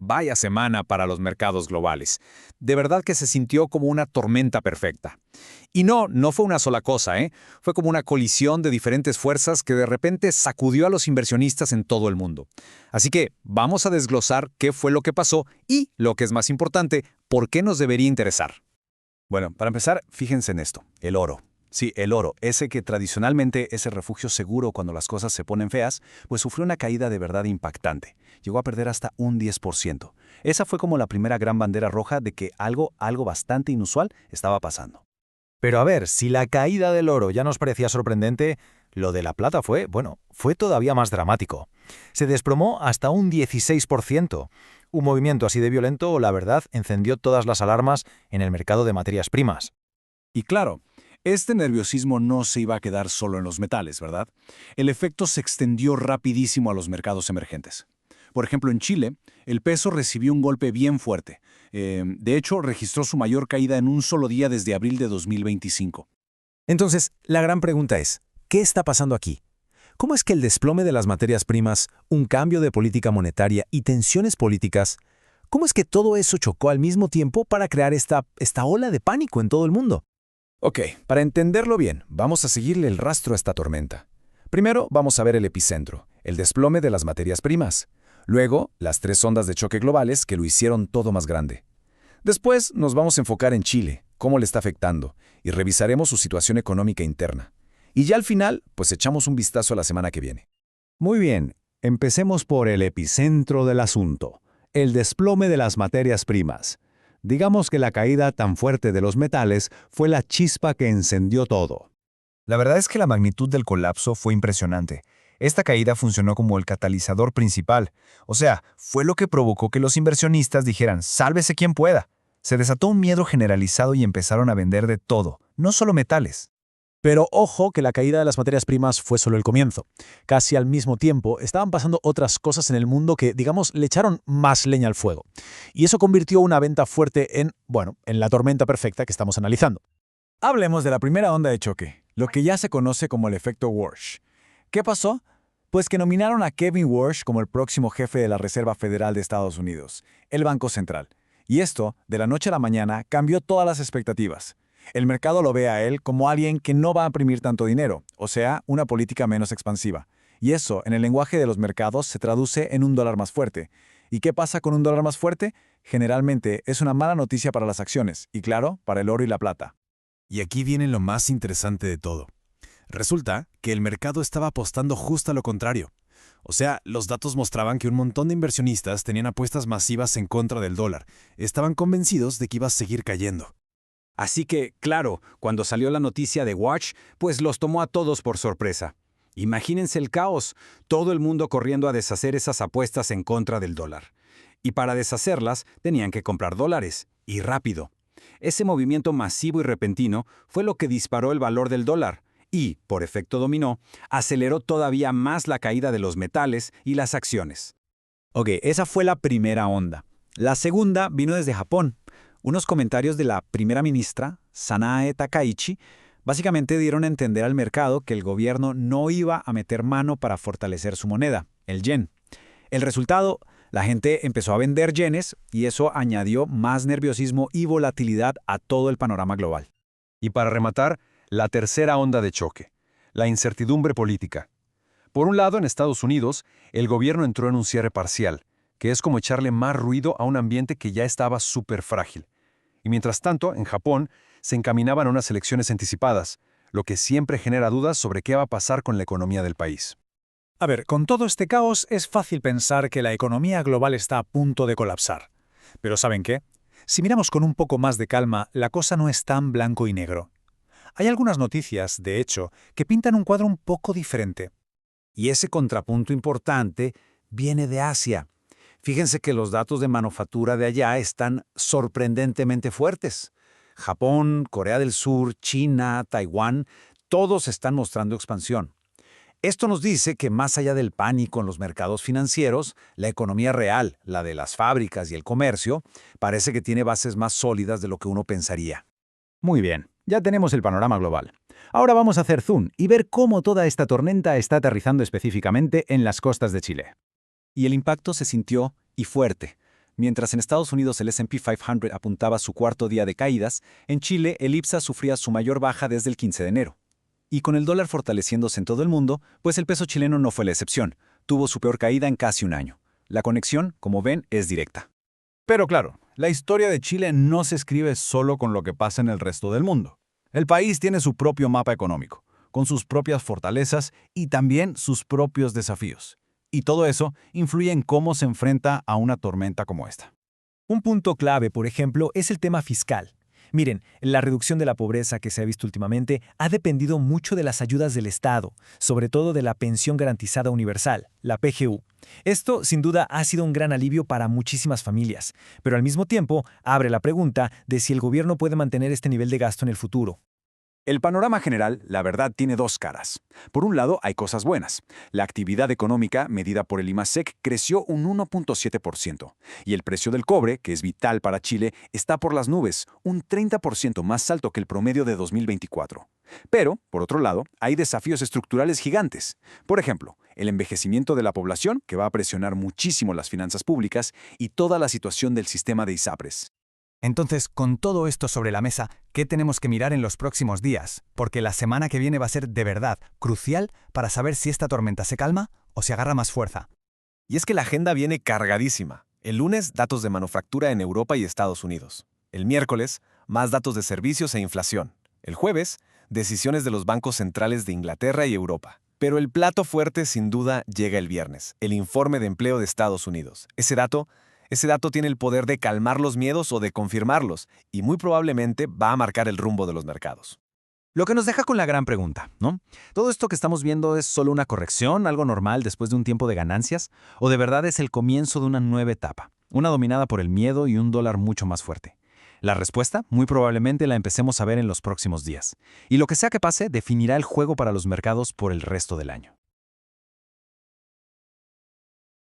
vaya semana para los mercados globales. De verdad que se sintió como una tormenta perfecta. Y no fue una sola cosa, ¿eh? Fue como una colisión de diferentes fuerzas que de repente sacudió a los inversionistas en todo el mundo. Así que vamos a desglosar qué fue lo que pasó y, lo que es más importante, por qué nos debería interesar. Bueno, para empezar, fíjense en esto, el oro. Sí, el oro, ese que tradicionalmente es el refugio seguro cuando las cosas se ponen feas, pues sufrió una caída de verdad impactante. Llegó a perder hasta un 10%. Esa fue como la primera gran bandera roja de que algo bastante inusual estaba pasando. Pero a ver, si la caída del oro ya nos parecía sorprendente, lo de la plata fue todavía más dramático. Se desplomó hasta un 16%. Un movimiento así de violento, la verdad, encendió todas las alarmas en el mercado de materias primas. Y claro, este nerviosismo no se iba a quedar solo en los metales, ¿verdad? El efecto se extendió rapidísimo a los mercados emergentes. Por ejemplo, en Chile, el peso recibió un golpe bien fuerte. De hecho, registró su mayor caída en un solo día desde abril de 2025. Entonces, la gran pregunta es, ¿qué está pasando aquí? ¿Cómo es que el desplome de las materias primas, un cambio de política monetaria y tensiones políticas, cómo es que todo eso chocó al mismo tiempo para crear esta ola de pánico en todo el mundo? Ok, para entenderlo bien, vamos a seguirle el rastro a esta tormenta. Primero vamos a ver el epicentro, el desplome de las materias primas. Luego, las 3 ondas de choque globales que lo hicieron todo más grande. Después nos vamos a enfocar en Chile, cómo le está afectando, y revisaremos su situación económica interna. Y ya al final, pues echamos un vistazo a la semana que viene. Muy bien, empecemos por el epicentro del asunto, el desplome de las materias primas. Digamos que la caída tan fuerte de los metales fue la chispa que encendió todo. La verdad es que la magnitud del colapso fue impresionante. Esta caída funcionó como el catalizador principal. O sea, fue lo que provocó que los inversionistas dijeran, sálvese quien pueda. Se desató un miedo generalizado y empezaron a vender de todo, no solo metales. Pero ojo que la caída de las materias primas fue solo el comienzo. Casi al mismo tiempo estaban pasando otras cosas en el mundo que, digamos, le echaron más leña al fuego. Y eso convirtió una venta fuerte en la tormenta perfecta que estamos analizando. Hablemos de la primera onda de choque, lo que ya se conoce como el efecto Walsh. ¿Qué pasó? Pues que nominaron a Kevin Walsh como el próximo jefe de la Reserva Federal de Estados Unidos, el Banco Central. Y esto, de la noche a la mañana, cambió todas las expectativas. El mercado lo ve a él como alguien que no va a imprimir tanto dinero, o sea, una política menos expansiva. Y eso, en el lenguaje de los mercados, se traduce en un dólar más fuerte. ¿Y qué pasa con un dólar más fuerte? Generalmente es una mala noticia para las acciones, y claro, para el oro y la plata. Y aquí viene lo más interesante de todo. Resulta que el mercado estaba apostando justo a lo contrario. O sea, los datos mostraban que un montón de inversionistas tenían apuestas masivas en contra del dólar. Estaban convencidos de que iba a seguir cayendo. Así que, claro, cuando salió la noticia de Walsh, pues los tomó a todos por sorpresa. Imagínense el caos, todo el mundo corriendo a deshacer esas apuestas en contra del dólar. Y para deshacerlas, tenían que comprar dólares, y rápido. Ese movimiento masivo y repentino fue lo que disparó el valor del dólar y, por efecto dominó, aceleró todavía más la caída de los metales y las acciones. Ok, esa fue la primera onda. La segunda vino desde Japón. Unos comentarios de la primera ministra, Sanae Takaichi, básicamente dieron a entender al mercado que el gobierno no iba a meter mano para fortalecer su moneda, el yen. El resultado, la gente empezó a vender yenes y eso añadió más nerviosismo y volatilidad a todo el panorama global. Y para rematar, la tercera onda de choque, la incertidumbre política. Por un lado, en Estados Unidos, el gobierno entró en un cierre parcial, que es como echarle más ruido a un ambiente que ya estaba súper frágil. Y mientras tanto, en Japón, se encaminaban a unas elecciones anticipadas, lo que siempre genera dudas sobre qué va a pasar con la economía del país. A ver, con todo este caos es fácil pensar que la economía global está a punto de colapsar. Pero ¿saben qué? Si miramos con un poco más de calma, la cosa no es tan blanco y negro. Hay algunas noticias, de hecho, que pintan un cuadro un poco diferente. Y ese contrapunto importante viene de Asia. Fíjense que los datos de manufactura de allá están sorprendentemente fuertes. Japón, Corea del Sur, China, Taiwán, todos están mostrando expansión. Esto nos dice que más allá del pánico en los mercados financieros, la economía real, la de las fábricas y el comercio, parece que tiene bases más sólidas de lo que uno pensaría. Muy bien, ya tenemos el panorama global. Ahora vamos a hacer zoom y ver cómo toda esta tormenta está aterrizando específicamente en las costas de Chile. Y el impacto se sintió y fuerte. Mientras en Estados Unidos el S&P 500 apuntaba a su cuarto día de caídas, en Chile el IPSA sufría su mayor baja desde el 15 de enero. Y con el dólar fortaleciéndose en todo el mundo, pues el peso chileno no fue la excepción. Tuvo su peor caída en casi un año. La conexión, como ven, es directa. Pero claro, la historia de Chile no se escribe solo con lo que pasa en el resto del mundo. El país tiene su propio mapa económico, con sus propias fortalezas y también sus propios desafíos. Y todo eso influye en cómo se enfrenta a una tormenta como esta. Un punto clave, por ejemplo, es el tema fiscal. Miren, la reducción de la pobreza que se ha visto últimamente ha dependido mucho de las ayudas del Estado, sobre todo de la Pensión Garantizada Universal, la PGU. Esto, sin duda, ha sido un gran alivio para muchísimas familias, pero al mismo tiempo abre la pregunta de si el gobierno puede mantener este nivel de gasto en el futuro. El panorama general, la verdad, tiene dos caras. Por un lado, hay cosas buenas. La actividad económica, medida por el IMASEC, creció un 1.7%. Y el precio del cobre, que es vital para Chile, está por las nubes, un 30% más alto que el promedio de 2024. Pero, por otro lado, hay desafíos estructurales gigantes. Por ejemplo, el envejecimiento de la población, que va a presionar muchísimo las finanzas públicas, y toda la situación del sistema de ISAPRES. Entonces, con todo esto sobre la mesa, ¿qué tenemos que mirar en los próximos días? Porque la semana que viene va a ser de verdad crucial para saber si esta tormenta se calma o se agarra más fuerza. Y es que la agenda viene cargadísima. El lunes, datos de manufactura en Europa y Estados Unidos. El miércoles, más datos de servicios e inflación. El jueves, decisiones de los bancos centrales de Inglaterra y Europa. Pero el plato fuerte, sin duda, llega el viernes, el informe de empleo de Estados Unidos. Ese dato tiene el poder de calmar los miedos o de confirmarlos, y muy probablemente va a marcar el rumbo de los mercados. Lo que nos deja con la gran pregunta, ¿no? ¿Todo esto que estamos viendo es solo una corrección, algo normal después de un tiempo de ganancias? ¿O de verdad es el comienzo de una nueva etapa, una dominada por el miedo y un dólar mucho más fuerte? La respuesta, muy probablemente la empecemos a ver en los próximos días. Y lo que sea que pase, definirá el juego para los mercados por el resto del año.